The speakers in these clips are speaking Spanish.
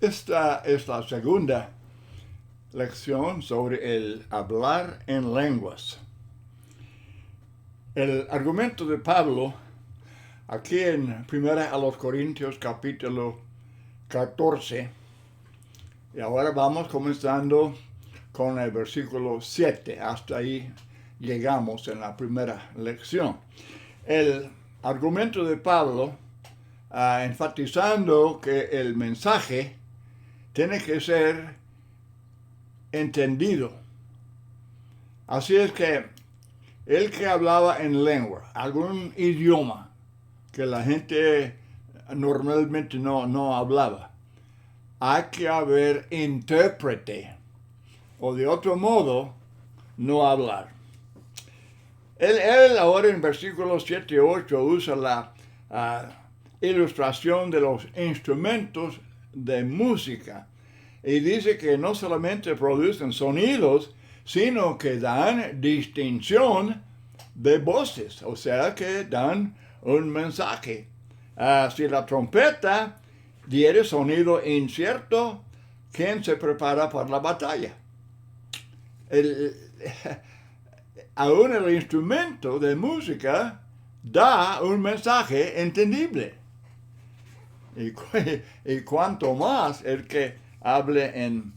Esta es la segunda lección sobre el hablar en lenguas. El argumento de Pablo aquí en 1 Corintios capítulo 14, y ahora vamos comenzando con el versículo 7, hasta ahí llegamos en la primera lección. El argumento de Pablo, enfatizando que el mensaje tiene que ser entendido. Así es que el que hablaba en lengua, algún idioma que la gente normalmente no hablaba, hay que haber intérprete, o de otro modo, no hablar. Él ahora en versículos 7 y 8 usa la ilustración de los instrumentos de música y dice que no solamente producen sonidos, sino que dan distinción de voces, o sea que dan un mensaje. Si la trompeta diere sonido incierto, ¿quién se prepara para la batalla? Aún el instrumento de música da un mensaje entendible. Y cuanto más el que hable en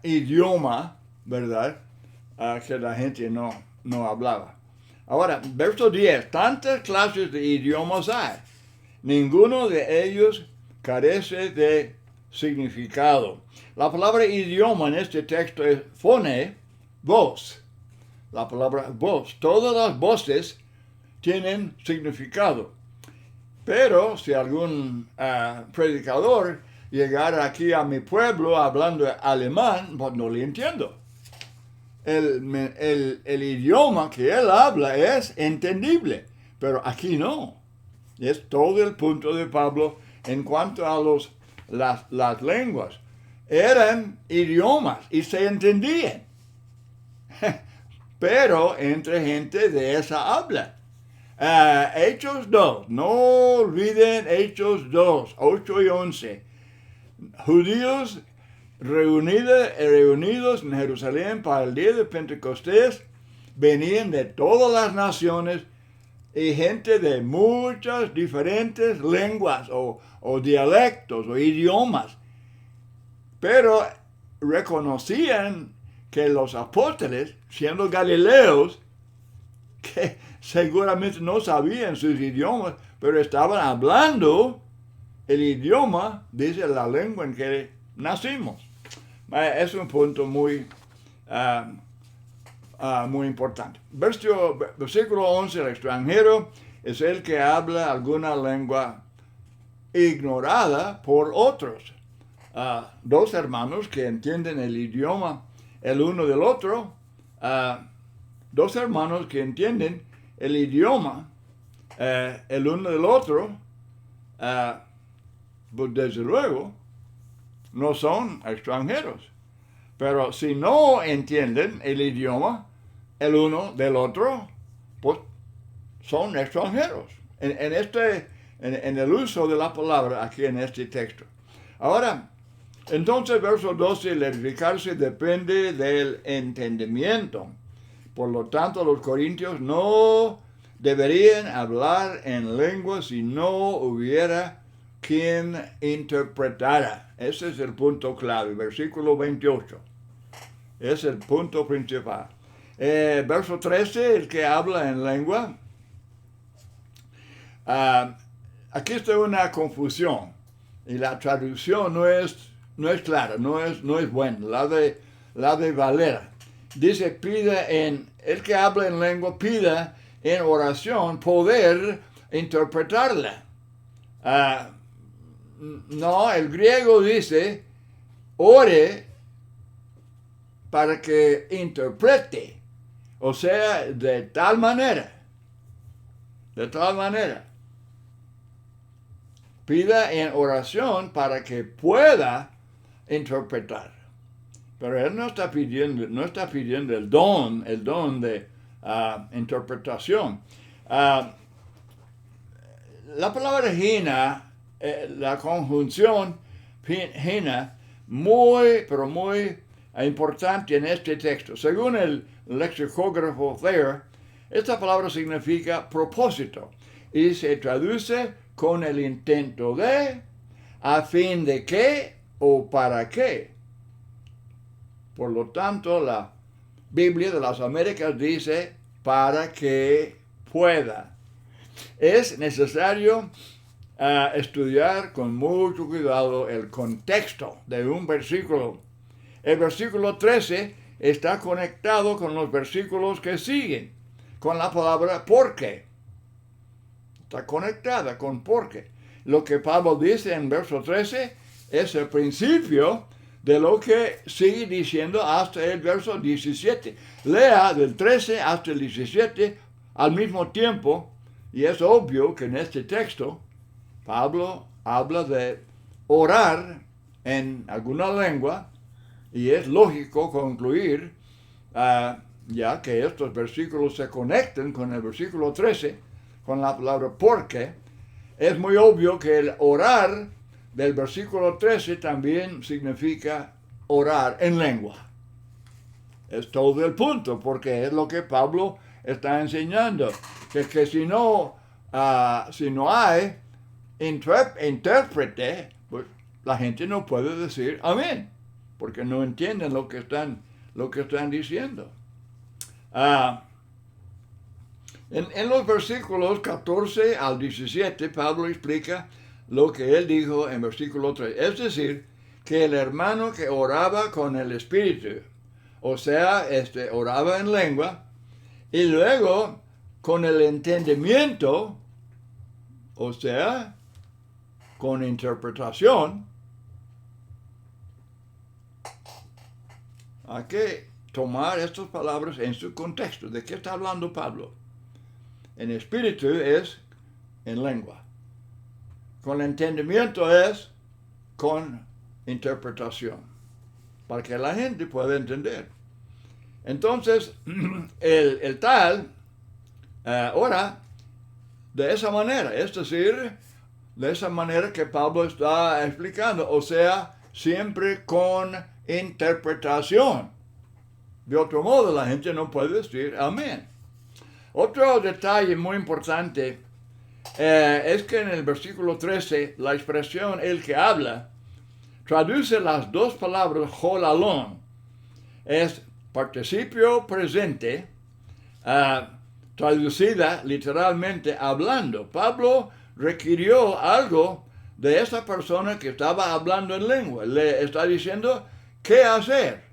idioma, ¿verdad? Que la gente no hablaba. Ahora, verso 10. Tantas clases de idiomas hay. Ninguno de ellos carece de significado. La palabra idioma en este texto es phone, voz. La palabra voz. Todas las voces tienen significado. Pero si algún predicador llegara aquí a mi pueblo hablando alemán, pues no le entiendo. El idioma que él habla es entendible, pero aquí no. Es todo el punto de Pablo en cuanto a las lenguas. Eran idiomas y se entendían, pero entre gente de esa habla. Hechos 2, no olviden Hechos 2, 8 y 11. Judíos reunidos en Jerusalén para el día de Pentecostés, venían de todas las naciones y gente de muchas diferentes lenguas o dialectos o idiomas. Pero reconocían que los apóstoles, siendo galileos, que seguramente no sabían sus idiomas, pero estaban hablando el idioma, dice la lengua en que nacimos. Es un punto muy importante. Versículo 11, el extranjero es el que habla alguna lengua ignorada por otros. Dos hermanos que entienden el idioma el uno del otro, dos hermanos que entienden el idioma el uno del otro, pues desde luego no son extranjeros. Pero si no entienden el idioma el uno del otro, pues son extranjeros. En el uso de la palabra aquí en este texto. Ahora, entonces verso 12, el edificarse depende del entendimiento. Por lo tanto, los corintios no deberían hablar en lengua si no hubiera quien interpretara. Ese es el punto clave, versículo 28. Es el punto principal. Verso 13, el que habla en lengua. Aquí está una confusión y la traducción no es clara, no es buena. La de Valera dice pida el que habla en lengua pida en oración poder interpretarla. No, el griego dice ore para que interprete, o sea, de tal manera, pida en oración para que pueda interpretar. Pero él no está pidiendo el don de interpretación. La palabra gina, la conjunción fina, muy, pero muy importante en este texto. Según el lexicógrafo Thayer, esta palabra significa propósito y se traduce con el intento de, a fin de qué o para qué. Por lo tanto, la Biblia de las Américas dice para que pueda. Es necesario estudiar con mucho cuidado el contexto de un versículo. El versículo 13 está conectado con los versículos que siguen, con la palabra porque. Está conectada con porque. Lo que Pablo dice en verso 13 es el principio de lo que sigue diciendo hasta el verso 17. Lea del 13 hasta el 17 al mismo tiempo, y es obvio que en este texto Pablo habla de orar en alguna lengua, y es lógico concluir, ya que estos versículos se conectan con el versículo 13, con la palabra porque, es muy obvio que el orar del versículo 13 también significa orar en lengua. Es todo el punto, porque es lo que Pablo está enseñando, que si no hay intérprete, pues la gente no puede decir amén, porque no entienden lo que están diciendo. En los versículos 14 al 17, Pablo explica lo que él dijo en versículo 3. Es decir, que el hermano que oraba con el Espíritu, o sea, oraba en lengua, y luego con el entendimiento, o sea, con interpretación, hay que tomar estas palabras en su contexto. ¿De qué está hablando Pablo? En espíritu es en lengua. Con entendimiento es con interpretación, para que la gente pueda entender. Entonces, el tal ora de esa manera, es decir, de esa manera que Pablo está explicando, o sea, siempre con interpretación. De otro modo, la gente no puede decir amén. Otro detalle muy importante es que en el versículo 13, la expresión el que habla traduce las dos palabras jolalón. Es participio presente, traducida literalmente hablando. Pablo requirió algo de esa persona que estaba hablando en lengua. Le está diciendo qué hacer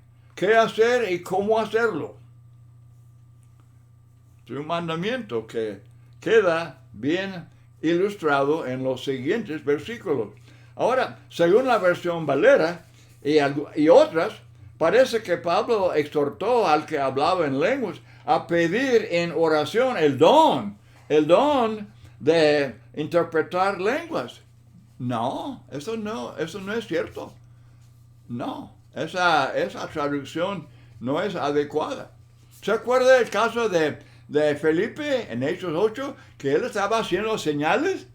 y cómo hacerlo. Es un mandamiento que queda bien ilustrado en los siguientes versículos. Ahora, según la versión Valera y otras, parece que Pablo exhortó al que hablaba en lenguas a pedir en oración el don de interpretar lenguas. No, eso no es cierto. No, esa traducción no es adecuada. ¿Se acuerda el caso de Felipe en Hechos 8? Que él estaba haciendo señales,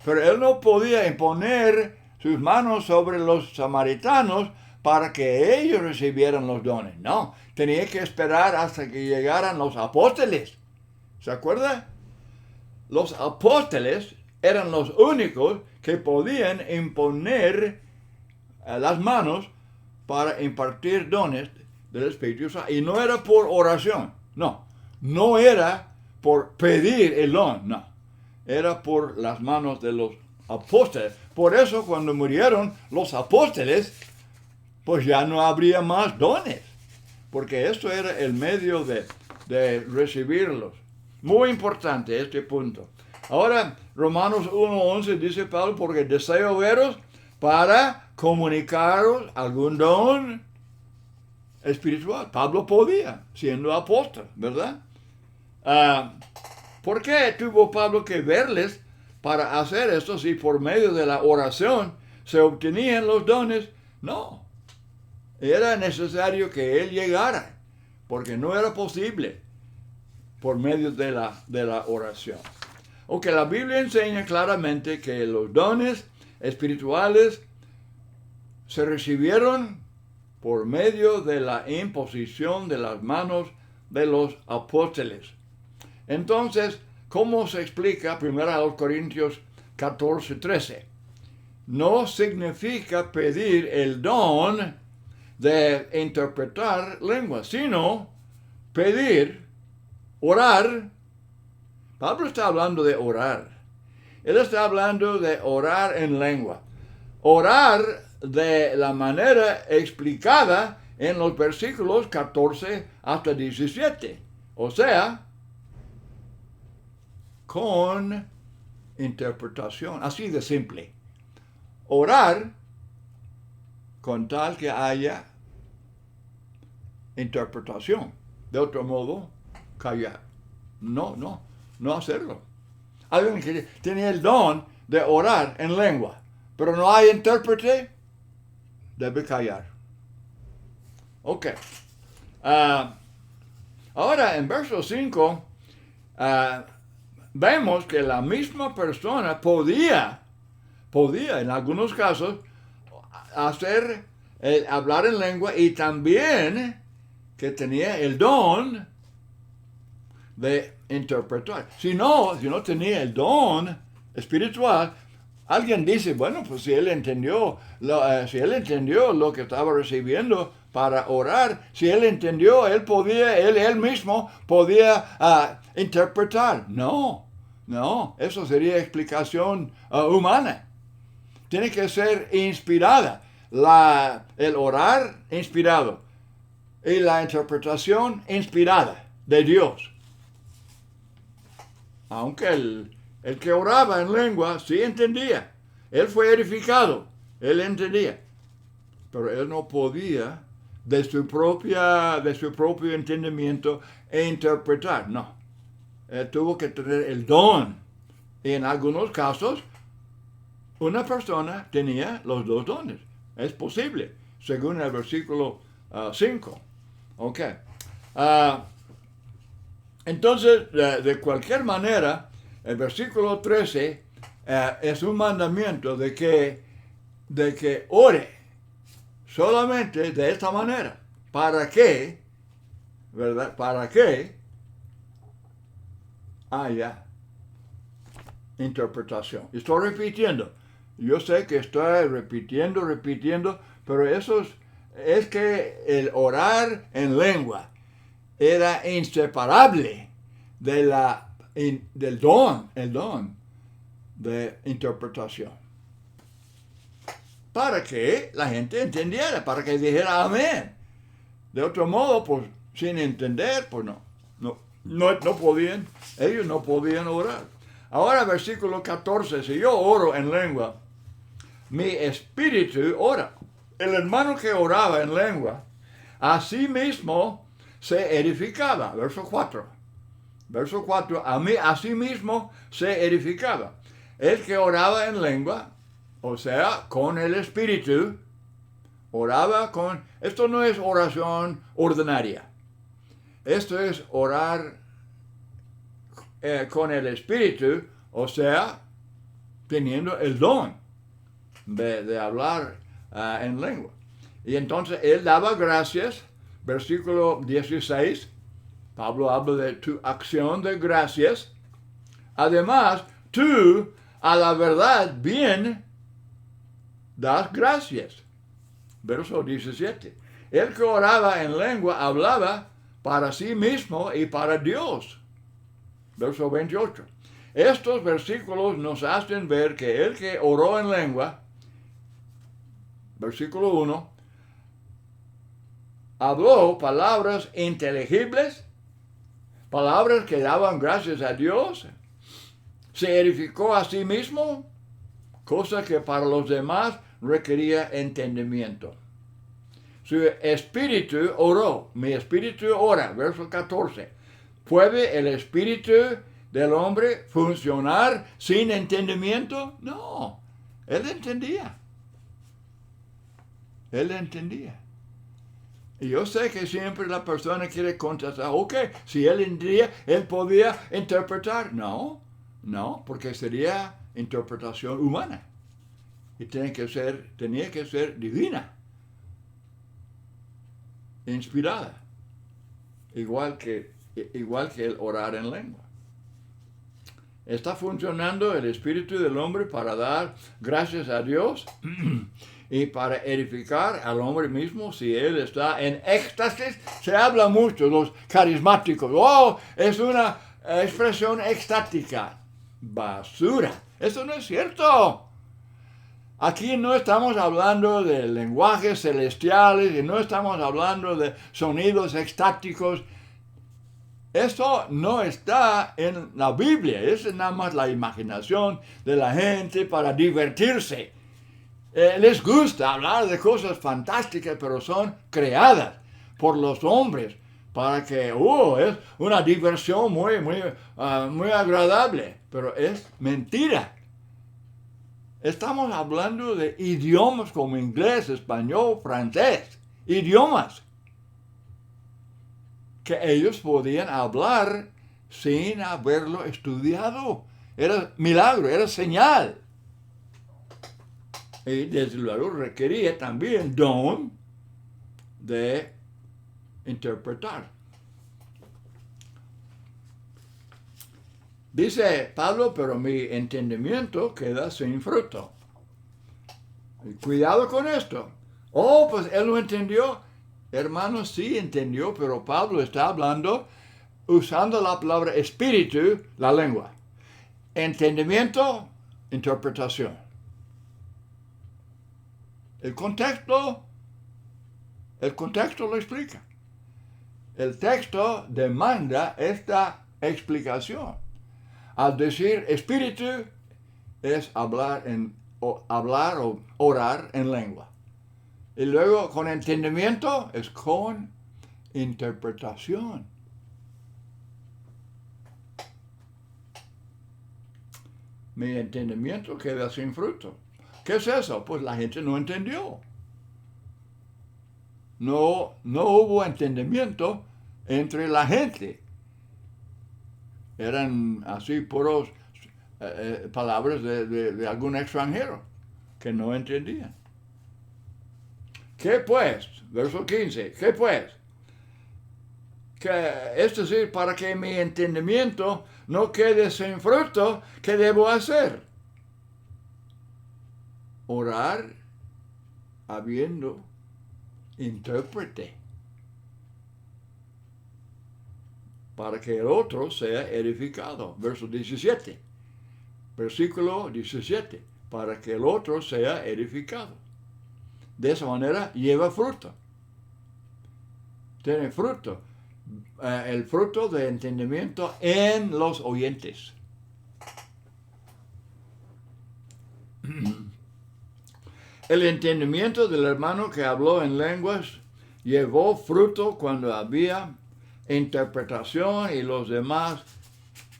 pero él no podía imponer sus manos sobre los samaritanos para que ellos recibieran los dones. No, tenía que esperar hasta que llegaran los apóstoles. ¿Se acuerda? Los apóstoles eran los únicos que podían imponer las manos para impartir dones del Espíritu Santo. Y no era por oración, no era por pedir el don, no. Era por las manos de los apóstoles. Por eso cuando murieron los apóstoles, pues ya no habría más dones, porque esto era el medio de recibirlos. Muy importante este punto. Ahora, Romanos 1:11 dice Pablo, porque deseo veros para comunicaros algún don espiritual. Pablo podía, siendo apóstol, ¿verdad? ¿Por qué tuvo Pablo que verles para hacer esto si por medio de la oración se obtenían los dones? No. Era necesario que él llegara, porque no era posible por medio de la oración. Aunque la Biblia enseña claramente que los dones espirituales se recibieron por medio de la imposición de las manos de los apóstoles. Entonces, ¿cómo se explica 1 Corintios 14:13? No significa pedir el don de interpretar lenguas, sino pedir, orar. Pablo está hablando de orar. Él está hablando de orar en lengua. Orar de la manera explicada en los versículos 14 hasta 17. O sea, con interpretación, así de simple. Orar con tal que haya interpretación. De otro modo, callar. No hacerlo. Alguien que tiene el don de orar en lengua, pero no hay intérprete, debe callar. Ok. Ahora, en verso 5, vemos que la misma persona podía en algunos casos hablar en lengua, y también que tenía el don de interpretar. Si no tenía el don espiritual, alguien dice, bueno, pues si él entendió lo que estaba recibiendo para orar, si él entendió, él mismo podía interpretar. No, eso sería explicación humana. Tiene que ser inspirada. El orar inspirado y la interpretación inspirada de Dios. Aunque el que oraba en lengua sí entendía. Él fue edificado. Él entendía. Pero él no podía de su propio entendimiento interpretar. No. Él tuvo que tener el don. Y en algunos casos, una persona tenía los dos dones. Es posible, según el versículo 5. Ok. Entonces, de cualquier manera, el versículo 13 es un mandamiento de que ore solamente de esta manera. ¿Para qué? ¿Verdad? Para que haya interpretación. Estoy repitiendo. Yo sé que estoy repitiendo, pero eso es que el orar en lengua era inseparable del don de interpretación. Para que la gente entendiera, para que dijera amén. De otro modo, pues sin entender, pues no podían, ellos no podían orar. Ahora, versículo 14, si yo oro en lengua, mi espíritu ora. El hermano que oraba en lengua, a sí mismo se edificaba. Verso 4. A sí mismo se edificaba. El que oraba en lengua, o sea, con el espíritu, oraba con... Esto no es oración ordinaria. Esto es orar con el espíritu, o sea, teniendo el don de hablar en lengua. Y entonces él daba gracias, versículo 16, Pablo habla de tu acción de gracias. Además, tú a la verdad bien das gracias. Verso 17. El que oraba en lengua hablaba para sí mismo y para Dios. Verso 28. Estos versículos nos hacen ver que el que oró en lengua, versículo 1, habló palabras inteligibles, palabras que daban gracias a Dios, se edificó a sí mismo, cosa que para los demás requería entendimiento. Su espíritu oró, mi espíritu ora, verso 14. ¿Puede el espíritu del hombre funcionar sin entendimiento? No, él entendía. Y yo sé que siempre la persona quiere contestar, ok, si él entendía, él podía interpretar. No, porque sería interpretación humana. y tenía que ser divina, inspirada, igual que el orar en lengua. Está funcionando el espíritu del hombre para dar gracias a Dios y para edificar al hombre mismo si él está en éxtasis. Se habla mucho, los carismáticos, es una expresión extática. Basura, eso no es cierto. Aquí no estamos hablando de lenguajes celestiales y no estamos hablando de sonidos extáticos. Esto no está en la Biblia, es nada más la imaginación de la gente para divertirse. Les gusta hablar de cosas fantásticas, pero son creadas por los hombres para que, es una diversión muy agradable, pero es mentira. Estamos hablando de idiomas como inglés, español, francés, idiomas que ellos podían hablar sin haberlo estudiado. Era milagro, era señal. Y desde luego requería también don de interpretar. Dice Pablo, pero mi entendimiento queda sin fruto. Y cuidado con esto. Pues él lo entendió. Hermano, sí entendió, pero Pablo está hablando usando la palabra espíritu, la lengua. Entendimiento, interpretación. El contexto lo explica. El texto demanda esta explicación. Al decir espíritu es hablar o orar en lengua. Y luego con entendimiento es con interpretación. Mi entendimiento queda sin fruto. ¿Qué es eso? Pues la gente no entendió. No hubo entendimiento entre la gente. Eran así puros palabras de algún extranjero que no entendían. ¿Qué pues? Verso 15. ¿Qué pues? Es decir, para que mi entendimiento no quede sin fruto, ¿qué debo hacer? Orar habiendo intérprete, para que el otro sea edificado. Verso 17. Versículo 17. Para que el otro sea edificado. De esa manera lleva fruto. Tiene fruto. El fruto de entendimiento en los oyentes. El entendimiento del hermano que habló en lenguas llevó fruto cuando había interpretación y los demás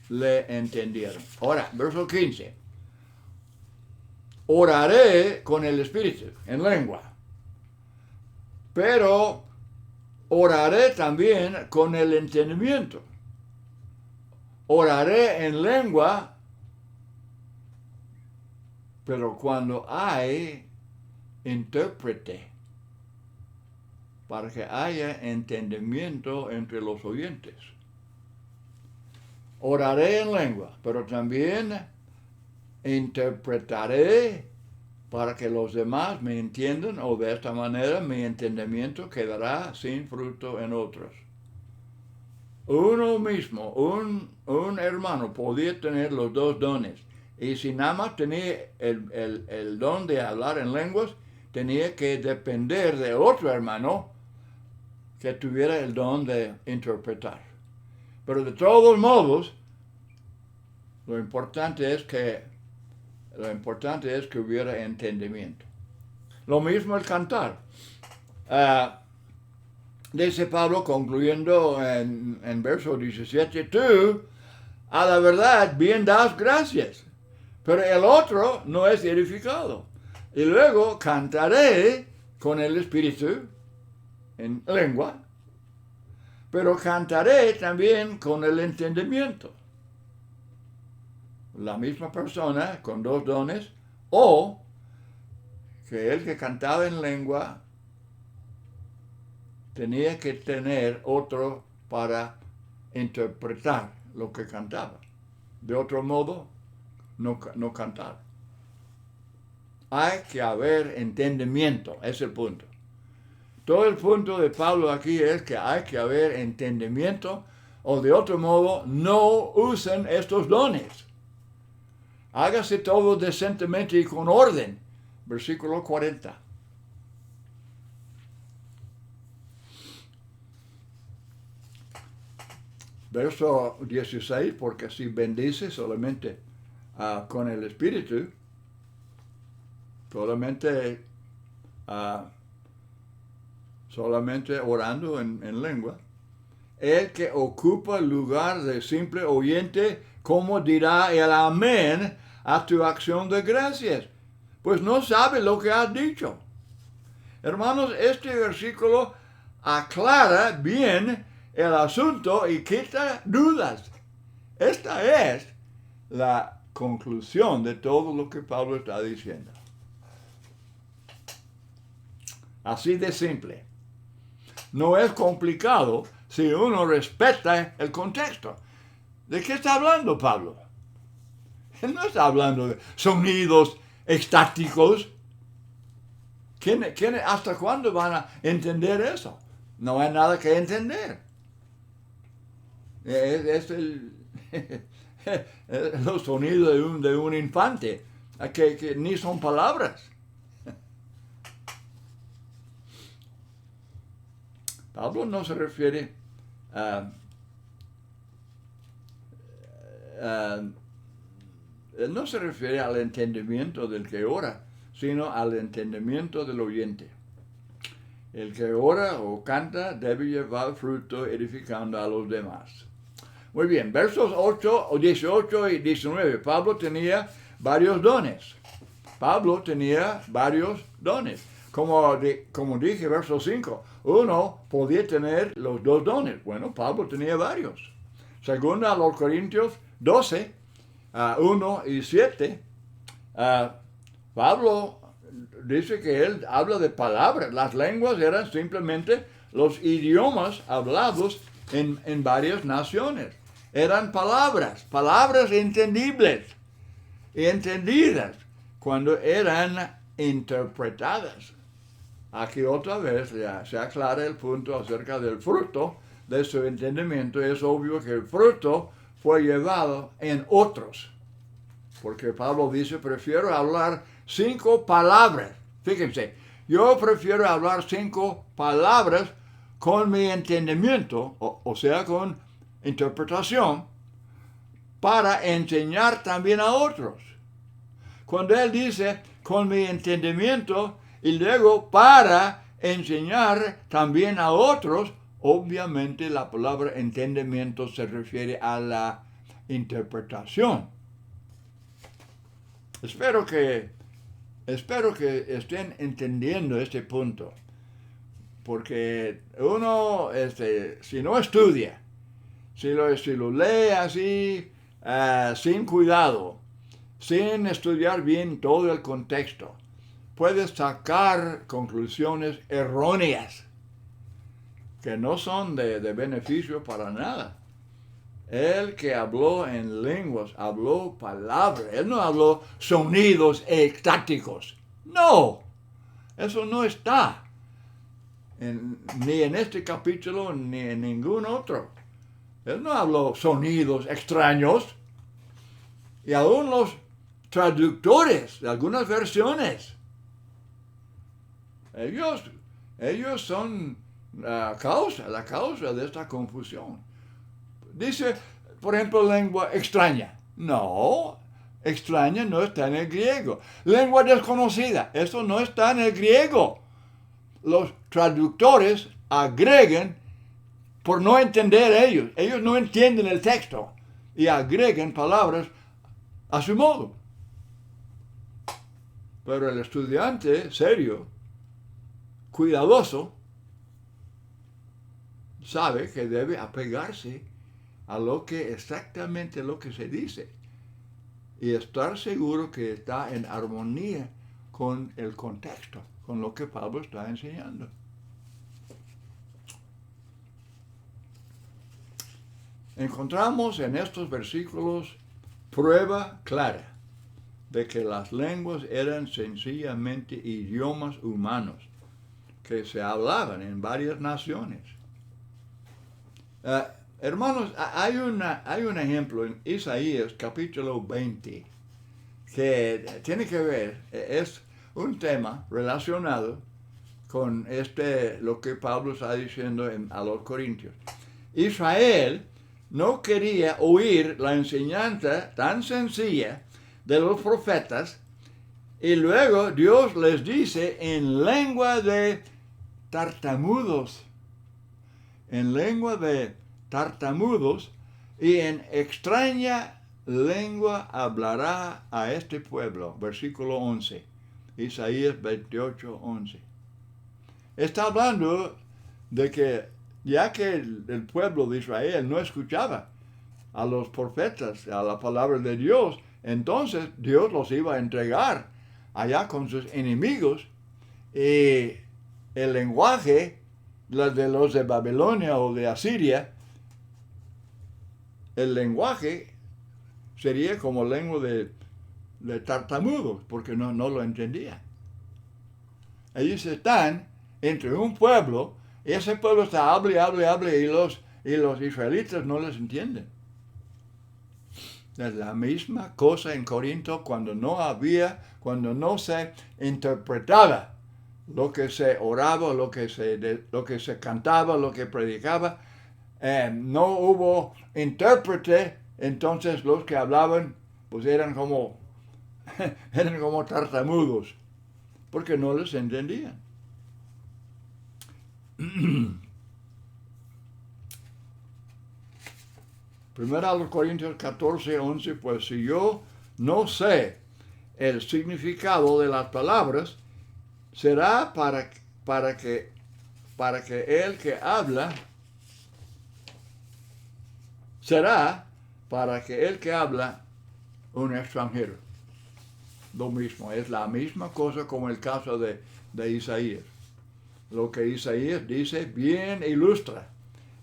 le entendieron. Ahora, verso 15. Oraré con el espíritu, en lengua, pero oraré también con el entendimiento. Oraré en lengua, pero cuando hay intérprete, para que haya entendimiento entre los oyentes. Oraré en lengua, pero también interpretaré para que los demás me entiendan, o de esta manera mi entendimiento quedará sin fruto en otros. Uno mismo, un hermano podía tener los dos dones, y si nada más tenía el don de hablar en lenguas, tenía que depender de otro hermano que tuviera el don de interpretar. Pero de todos modos, lo importante es que hubiera entendimiento. Lo mismo el cantar. Dice Pablo, concluyendo en verso 17, tú, a la verdad, bien das gracias, pero el otro no es edificado. Y luego cantaré con el espíritu en lengua, pero cantaré también con el entendimiento. La misma persona con dos dones, o que el que cantaba en lengua tenía que tener otro para interpretar lo que cantaba. De otro modo, no cantar. Hay que haber entendimiento, ese es el punto. Todo el punto de Pablo aquí es que hay que haber entendimiento, o de otro modo, no usen estos dones. Hágase todo decentemente y con orden. Versículo 40. Verso 16, porque si bendice solamente con el Espíritu, solamente orando en lengua, el que ocupa el lugar de simple oyente, ¿cómo dirá el amén a tu acción de gracias? Pues no sabe lo que has dicho. Hermanos, este versículo aclara bien el asunto y quita dudas. Esta es la conclusión de todo lo que Pablo está diciendo. Así de simple. No es complicado si uno respeta el contexto. ¿De qué está hablando Pablo? Él no está hablando de sonidos estáticos. ¿Hasta cuándo van a entender eso? No hay nada que entender. Es los sonidos de un infante, que ni son palabras. Pablo no se refiere él no se refiere al entendimiento del que ora, sino al entendimiento del oyente. El que ora o canta debe llevar fruto edificando a los demás. Muy bien, versos 18 y 19. Pablo tenía varios dones. Como dije, verso 5. Uno podía tener los dos dones. Bueno, Pablo tenía varios. Según a los Corintios 12, 1 y 7, Pablo dice que él habla de palabras. Las lenguas eran simplemente los idiomas hablados en varias naciones. Eran palabras entendibles y entendidas cuando eran interpretadas. Aquí otra vez ya se aclara el punto acerca del fruto de su entendimiento. Es obvio que el fruto fue llevado en otros. Porque Pablo dice, prefiero hablar 5 palabras. Fíjense, yo prefiero hablar 5 palabras con mi entendimiento, o sea, con interpretación, para enseñar también a otros. Cuando él dice, con mi entendimiento, y luego para enseñar también a otros, obviamente la palabra entendimiento se refiere a la interpretación. Espero que estén entendiendo este punto, porque uno, si no estudia, si lo lee así, sin cuidado, sin estudiar bien todo el contexto, puede sacar conclusiones erróneas que no son de beneficio para nada. El que habló en lenguas, habló palabras. Él no habló sonidos estáticos. No, eso no está ni en este capítulo ni en ningún otro. Él no habló sonidos extraños. Y aún los traductores de algunas versiones, ellos son la causa de esta confusión. Dice, por ejemplo, lengua extraña. No, extraña no está en el griego. Lengua desconocida, eso no está en el griego. Los traductores agregan, por no entender ellos no entienden el texto, y agregan palabras a su modo. Pero el estudiante serio, cuidadoso, sabe que debe apegarse a exactamente lo que se dice y estar seguro que está en armonía con el contexto, con lo que Pablo está enseñando. Encontramos en estos versículos prueba clara de que las lenguas eran sencillamente idiomas humanos que se hablaban en varias naciones. Hermanos, hay un ejemplo en Isaías capítulo 20 que tiene que ver, es un tema relacionado con lo que Pablo está diciendo a los Corintios. Israel no quería oír la enseñanza tan sencilla de los profetas, y luego Dios les dice en lengua de tartamudos, y en extraña lengua hablará a este pueblo. Versículo 11, Isaías 28, 11. Está hablando de que ya que el pueblo de Israel no escuchaba a los profetas, a la palabra de Dios, entonces Dios los iba a entregar allá con sus enemigos, y el lenguaje de los de Babilonia o de Asiria, el lenguaje sería como lengua de tartamudos, porque no lo entendían. Ellos están entre un pueblo, y ese pueblo está hable, y los israelitas no les entienden. Es la misma cosa en Corinto cuando no se interpretaba lo que se oraba, lo que se cantaba, lo que predicaba. No hubo intérprete, entonces los que hablaban pues eran como tartamudos, porque no les entendían. Primero a los Corintios 14, 11, pues si yo no sé el significado de las palabras, será para que el que habla un extranjero. Lo mismo, es la misma cosa como el caso de Isaías. Lo que Isaías dice bien ilustra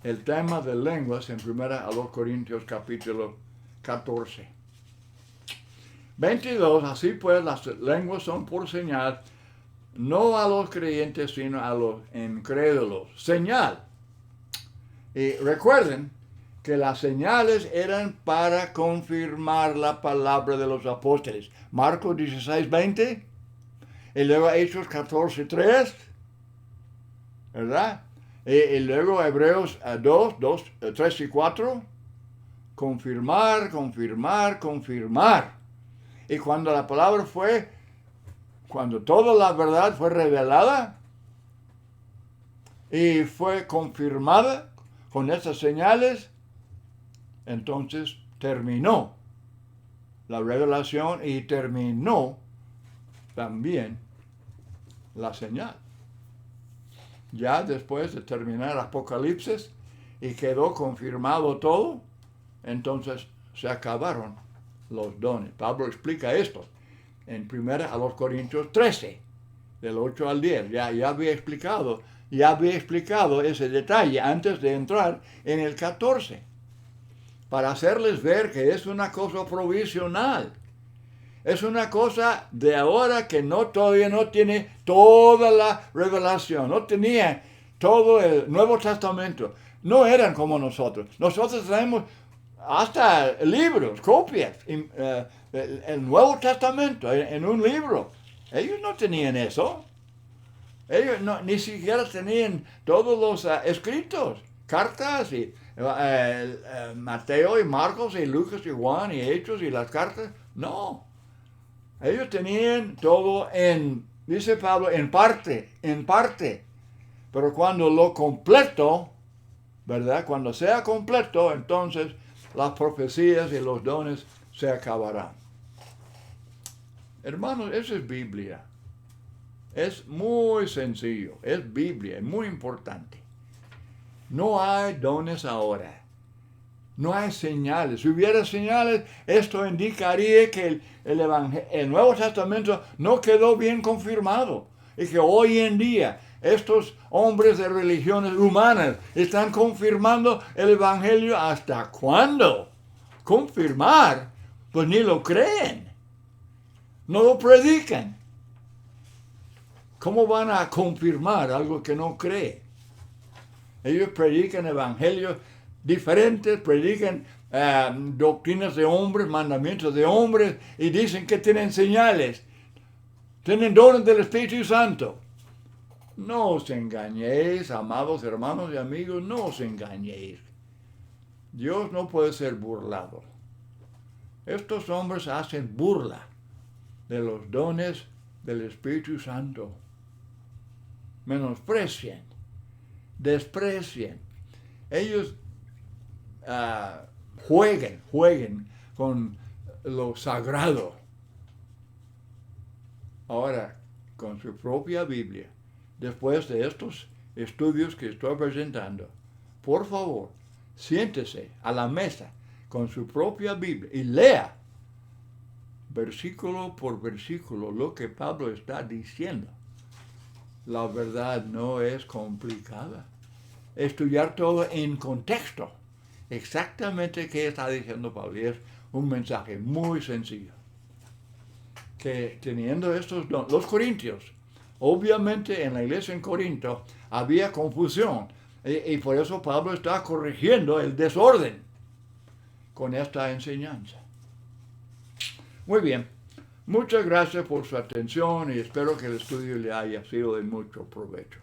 el tema de lenguas en 1 Corintios capítulo 14. 22, así pues las lenguas son por señal, no a los creyentes, sino a los incrédulos. Señal. Y recuerden que las señales eran para confirmar la palabra de los apóstoles. Marcos 16, 20, y luego Hechos 14, 3, ¿verdad? Y luego Hebreos 3 y 4, confirmar. Y cuando la palabra cuando toda la verdad fue revelada y fue confirmada con estas señales, entonces terminó la revelación y terminó también la señal. Ya después de terminar Apocalipsis y quedó confirmado todo, entonces se acabaron los dones. Pablo explica esto en 1 Corintios 13, del 8 al 10. Ya había explicado ese detalle antes de entrar en el 14, para hacerles ver que es una cosa provisional. Es una cosa de ahora que todavía no tiene toda la revelación, no tenía todo el Nuevo Testamento. No eran como nosotros. Nosotros tenemos hasta libros, copias, el Nuevo Testamento en un libro. Ellos no tenían eso. Ellos ni siquiera tenían todos los escritos, cartas, y Mateo y Marcos y Lucas y Juan y Hechos y las cartas. No. Ellos tenían todo dice Pablo, en parte. Pero cuando lo completo, ¿verdad? Cuando sea completo, entonces las profecías y los dones se acabarán. Hermanos, eso es Biblia. Es muy sencillo. Es Biblia, es muy importante. No hay dones ahora. No hay señales. Si hubiera señales, esto indicaría que el Nuevo Testamento no quedó bien confirmado. Y que hoy en día estos hombres de religiones humanas están confirmando el Evangelio. ¿Hasta cuándo? Confirmar, pues ni lo creen. No lo predican. ¿Cómo van a confirmar algo que no cree? Ellos predican evangelios diferentes, predican doctrinas de hombres, mandamientos de hombres, y dicen que tienen señales, tienen dones del Espíritu Santo. No os engañéis, amados hermanos y amigos, no os engañéis. Dios no puede ser burlado. Estos hombres hacen burla de los dones del Espíritu Santo. Menosprecian, desprecian. Ellos jueguen con lo sagrado. Ahora, con su propia Biblia, después de estos estudios que estoy presentando, por favor, siéntese a la mesa con su propia Biblia y lea versículo por versículo lo que Pablo está diciendo. La verdad no es complicada. Estudiar todo en contexto. Exactamente qué está diciendo Pablo. Y es un mensaje muy sencillo. Que teniendo estos dones, los corintios, obviamente en la iglesia en Corinto había confusión. Y por eso Pablo está corrigiendo el desorden con esta enseñanza. Muy bien. Muchas gracias por su atención y espero que el estudio le haya sido de mucho provecho.